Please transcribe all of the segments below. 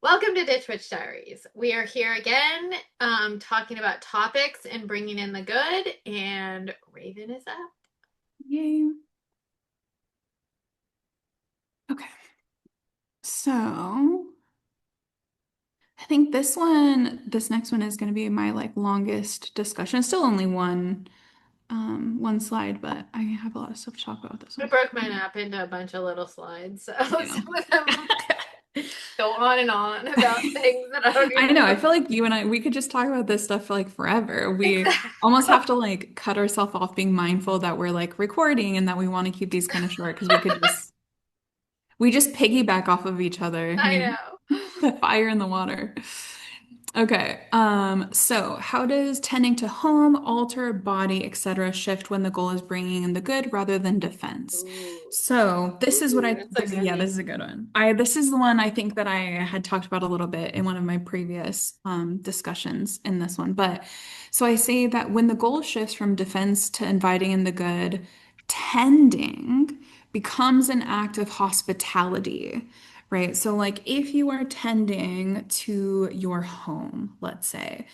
Welcome to Ditch Witch Diaries. We are here again, talking about topics and bringing in the good. And Raven is up. Yay. Okay. So I think this next one is going to be my like longest discussion. It's still only one slide, but I have a lot of stuff to talk about with this I one. broke mine up into a bunch of little slides, so Yeah. some of them go on and on about things that I don't I even know. I know. feel like you and I, we could just talk about this stuff for like forever. We Exactly. almost have to like cut ourselves off being mindful that we're like recording and that we want to keep these kind of short because we just piggyback off of each other. I know. The fire in the water. Okay. So how does tending to home, alter, body, etc. shift when the goal is bringing in the good rather than defense? Ooh, So this is what ooh, I that's a this yeah, this goodie. is a good one. This is the one I think that I had talked about a little bit in one of my previous discussions in this one. But so I say that when the goal shifts from defense to inviting in the good, tending becomes an act of hospitality. Right. So, like, if you are tending to your home, let's say,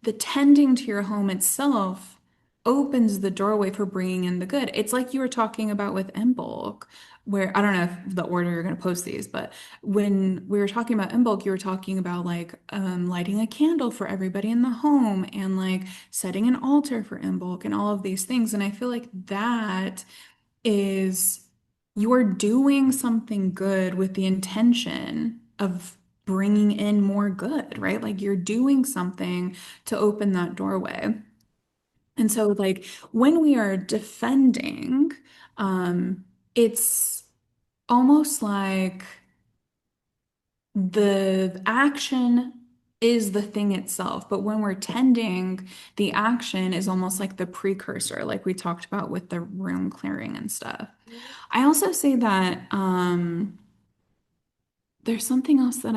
the tending to your home itself opens the doorway for bringing in the good. It's like you were talking about with Embolic, where I don't know if the order you're going to post these, but when we were talking about Embolic, you were talking about like lighting a candle for everybody in the home and like setting an altar for Embolic and all of these things. And I feel like that is you're doing something good with the intention of bringing in more good, right? Like you're doing something to open that doorway. And so, like, when we are defending, it's almost like the action is the thing itself, but when we're tending, the action is almost like the precursor, like we talked about with the room clearing and stuff. I also say that there's something else that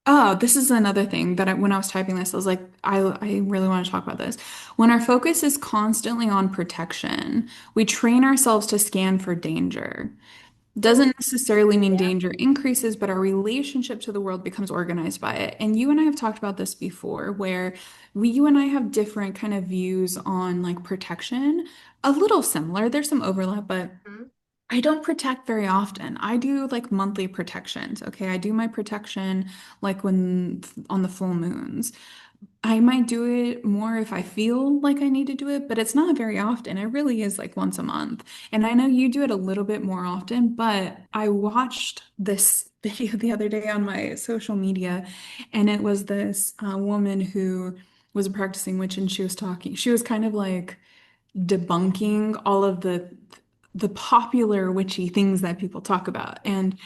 oh, this is another thing that when I was typing this, I was like, I really want to talk about this. When our focus is constantly on protection, we train ourselves to scan for danger. Ooh, Doesn't necessarily mean yeah. danger increases, but our relationship to the world becomes organized by it. And you and I have talked about this before, where you and I have different kind of views on like protection, a little similar. There's some overlap, but Mhm. I don't protect very often. I do like monthly protections. Okay. I do my protection like when on the full moons. I might do it more if I feel like I need to do it, but it's not very often. It really is like once a month. And I know you do it a little bit more often, but I watched this video the other day on my social media, and it was this woman who was a practicing witch, and she was talking. She was kind of like debunking all of the popular witchy things that people talk about. And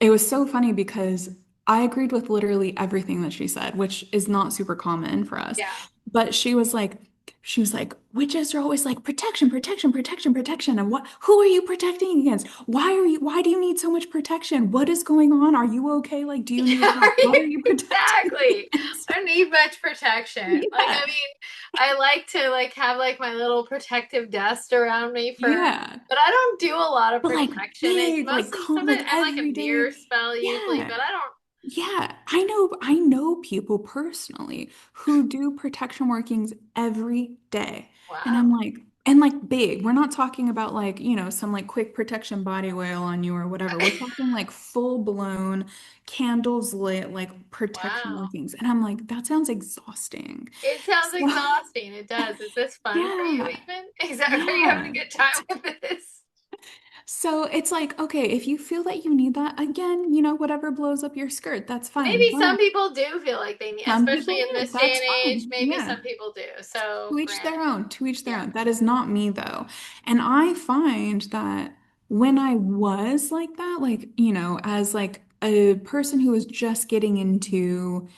it was so funny because I agreed with literally everything that she said, which is not super common for us. Yeah. But she was like, witches are always like protection, protection, protection, protection. And who are you protecting against? Why do you need so much protection? What is going on? Are you okay? Like, do you need Yeah, help? What are you protecting exactly. against? I don't need much protection. Like, Yeah. I mean, I like to like have like my little protective dust around me Yeah. but I don't do a lot of But like protection. It's big, mostly like sometimes and like a every day. mirror spell usually, Yeah. but I don't. Yeah. I know people personally who do protection workings every day. And I'm Wow. like, and like big. We're not talking about like, some like quick protection body oil on you or whatever. We're talking like full blown candles lit, like protection Wow. workings. And I'm like, that sounds exhausting. It sounds So exhausting. It does. Is this fun for you yeah. even? Exactly. Are you having a Yeah. good time with this? So it's like, okay, if you feel that you need that, again, whatever blows up your skirt, that's fine. Maybe some But people do feel like they need, some people especially in do. this day That's and age, fine. maybe Yeah. some people do. So, To each their granted. own, to each their Yeah. own. That is not me though. And I find that when I was like that, like, as like a person who was just getting into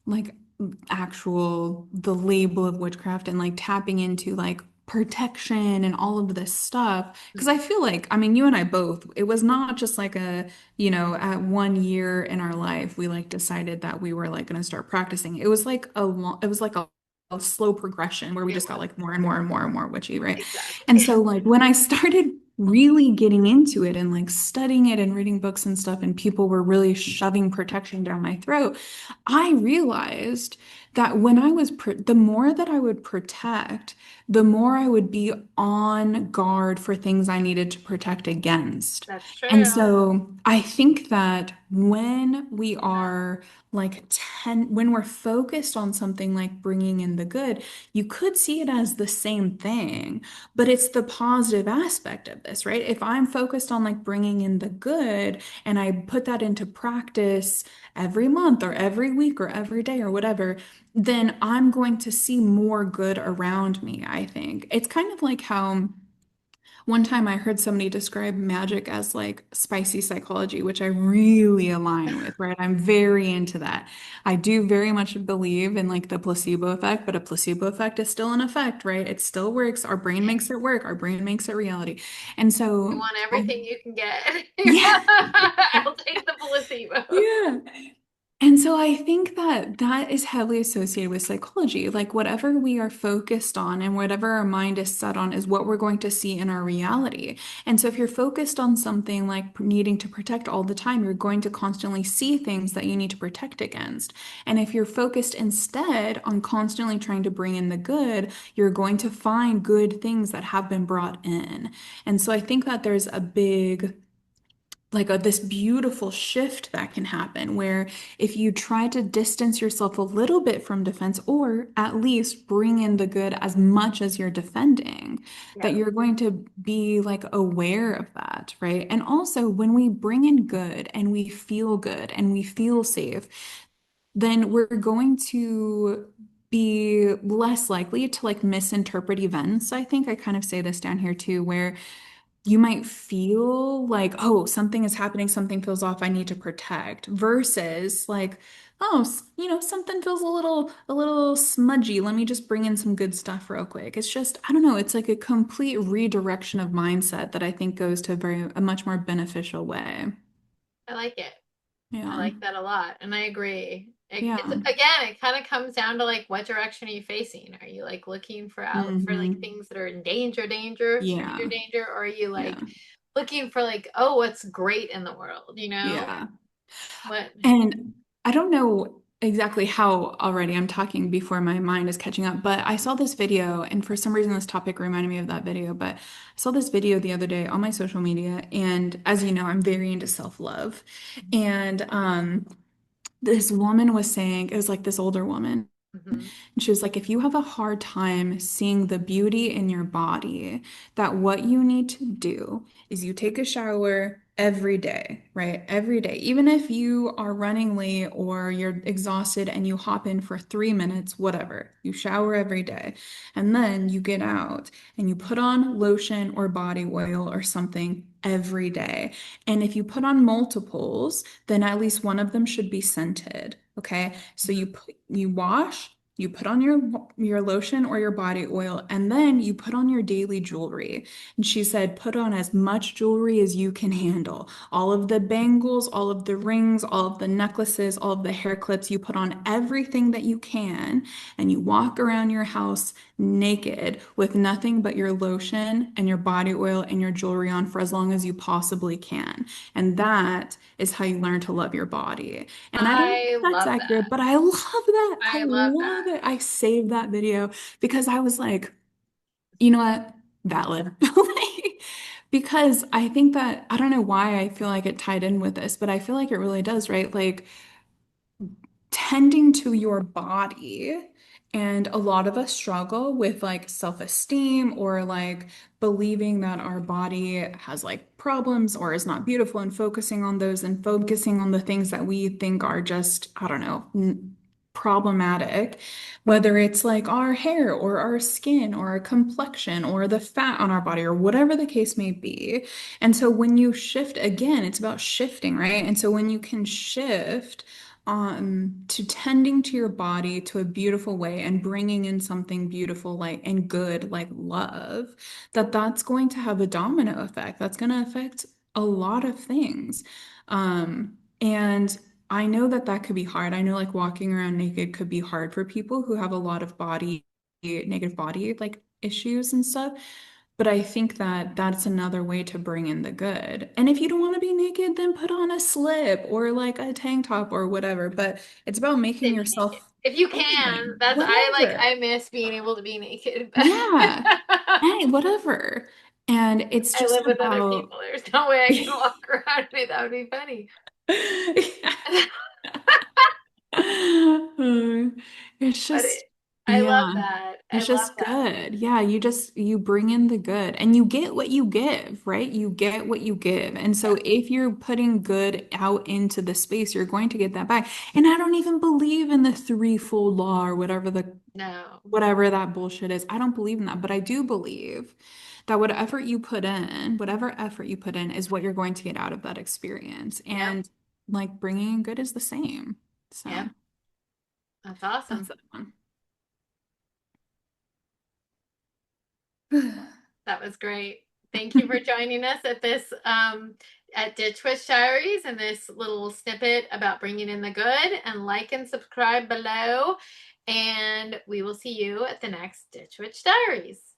like the label of witchcraft and like tapping into like protection and all of this stuff. Because I feel like, I mean, you and I both, it was not just like at 1 year in our life, we like decided that we were like going to start practicing. It was like a slow progression where we It just got was. like more and more and more and more witchy, right? And Exactly. so like when I started really getting into it and like studying it and reading books and stuff, and people were really shoving protection down my throat, I realized that when the more that I would protect, the more I would be on guard for things I needed to protect against. That's And true. so I think that when we are when we're focused on something like bringing in the good, you could see it as the same thing, but it's the positive aspect of this, right? If I'm focused on like bringing in the good and I put that into practice every month or every week or every day or whatever, then I'm going to see more good around me, I think. It's kind of like how one time I heard somebody describe magic as like spicy psychology, which I really align with, right? I'm very into that. I do very much believe in like the placebo effect, but a placebo effect is still an effect, right? It still works. Our brain makes it work. Our brain makes it reality. And You so want I, everything you can get. yeah. I'll take the placebo. Yeah. And so I think that that is heavily associated with psychology. Like whatever we are focused on and whatever our mind is set on is what we're going to see in our reality. And so if you're focused on something like needing to protect all the time, you're going to constantly see things that you need to protect against. And if you're focused instead on constantly trying to bring in the good, you're going to find good things that have been brought in. And so I think that there's a big this beautiful shift that can happen where if you try to distance yourself a little bit from defense or at least bring in the good as much as you're defending, that Yeah. you're going to be like aware of that, right? And also when we bring in good and we feel good and we feel safe, then we're going to be less likely to like misinterpret events. I think I kind of say this down here too, where you might feel like, oh, something is happening, something feels off, I need to protect, versus like, oh, something feels a little smudgy. Let me just bring in some good stuff real quick. It's just, I don't know, it's like a complete redirection of mindset that I think goes to a much more beneficial way. I like it. I Yeah. like that a lot. And I agree. It's Yeah. again, it kind of comes down to like what direction are you facing? Are you like looking for out for like Hmm. things that are in stranger Yeah. danger, or are you like Yeah. looking for like, oh, what's great in the world, Yeah. What And I don't know exactly how already I'm talking before my mind is catching up, but I saw this video, and for some reason, this topic reminded me of that video. But I saw this video the other day on my social media, and as you know, I'm very into self-love. And this woman was saying, it was like this older woman. Mhm. And she was like, if you have a hard time seeing the beauty in your body, that what you need to do is you take a shower every day, right? Every day. Even if you are running late or you're exhausted and you hop in for 3 minutes, whatever, you shower every day. And then you get out and you put on lotion or body oil or something every day. And if you put on multiples, then at least one of them should be scented. Okay. So Mhm. you wash, you put on your lotion or your body oil, and then you put on your daily jewelry. And she said, put on as much jewelry as you can handle. All of the bangles, all of the rings, all of the necklaces, all of the hair clips, you put on everything that you can, and you walk around your house naked with nothing but your lotion and your body oil and your jewelry on for as long as you possibly can. And that is how you learn to love your body. And I don't know I if that's love accurate, that. but I love that. I I love love that. it. I saved that video because I was like, you know what? Valid. Like, because I think that, I don't know why I feel like it tied in with this, but I feel like it really does, right? Like, tending to your body. And a lot of us struggle with like self-esteem or like believing that our body has like problems or is not beautiful and focusing on those and focusing on the things that we think are just, I don't know, problematic, whether it's like our hair or our skin or our complexion or the fat on our body or whatever the case may be. And so when you shift again, it's about shifting, right? And so when you can shift to tending to your body to a beautiful way and bringing in something beautiful like and good like love, that's going to have a domino effect. That's going to affect a lot of things. And I know that that could be hard. I know like walking around naked could be hard for people who have a lot of negative body like issues and stuff. But I think that that's another way to bring in the good. And if you don't want to be naked, then put on a slip or like a tank top or whatever. But it's about making Semi-naked. yourself If you can, anything, that's I whatever. miss being able to be naked. Yeah. Hey, whatever. And it's I just live with other about people. There's no way I can walk around me. That would be funny. Uh, It's But just, I love yeah, that. I it's love just that. good. Yeah, you bring in the good and you get what you give, right? You get what you give. And so Yeah. if you're putting good out into the space, you're going to get that back. And I don't even believe in the threefold law or No. whatever that bullshit is. I don't believe in that, but I do believe that whatever effort you put in is what you're going to get out of that experience. Yep. And like bringing in good is the same. So Yep. That's that's awesome. that one. That was great. Thank you for joining us at this at Ditch Witch Diaries and this little snippet about bringing in the good. And like and subscribe below. And we will see you at the next Ditch Witch Diaries.